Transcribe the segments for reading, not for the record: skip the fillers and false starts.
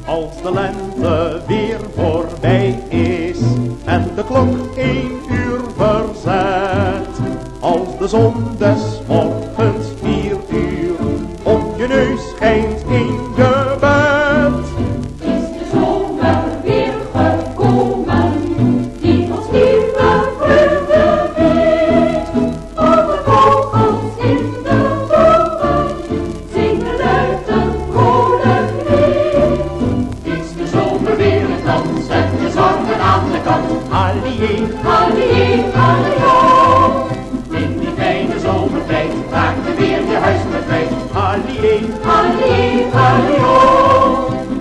Als de lente weer voorbij is en de klok 1 uur verzet, als de zon des morgens 4 uur op je neus schijnt in je bed, is de zomer weer gekomen, die ons nieuwe vreugde biedt. Alle vogels in de bomen zingen luid een vrolijk lied. Is de zomer weer het land, zet je zorgen aan de kant. allié, Allié, alliho, In die fijne zomertijd raak je weer je huis met kwijt. allié, allié, alliho.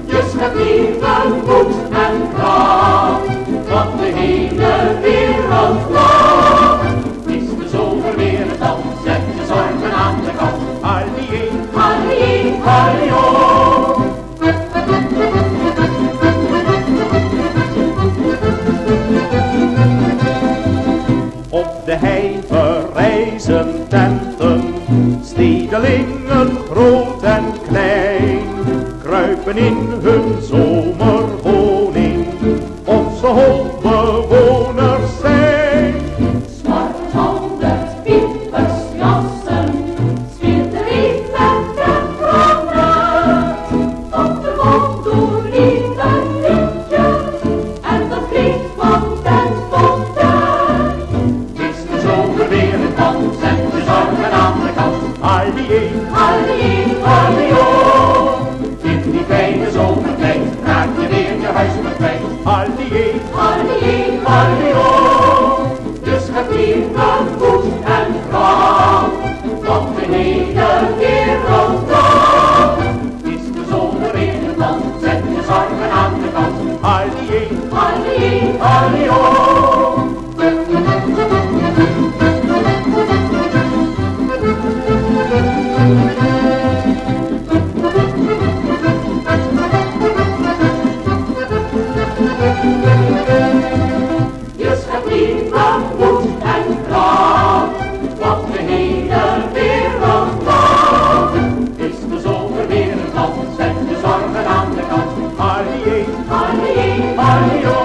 Je schept nieuwe moed en kracht, want de hele wereld lacht. Is de zomer weer het land, zet je zorgen aan de kant. allié, Allié, Alliho, op de hei verrijzen tenten, stedelingen groot en klein, kruipen in hun zomerwoning, of ze holbewoners zijn. Smart 100 piepers jassen, speelt er een met een granaat. Op de mond door lieve liedje, en dat klinkt van den fontein. is de zomer weer het land, zet je zorgen aan de kant. Allié, Allié, alliho, In die fijne zomertijd raak je weer je huis met kwijt. allié, allié, Alliho, je schept nieuwe moed en kracht, want de hele wereld lacht. Is de zomer weer het land, zet je zorgen aan de kant. allié, allié, Alliho, je schept nieuwe moed en kracht, want de hele wereld lacht. Is de zomer weer het land, zet je zorgen aan de kant. allié, allié, Alliho,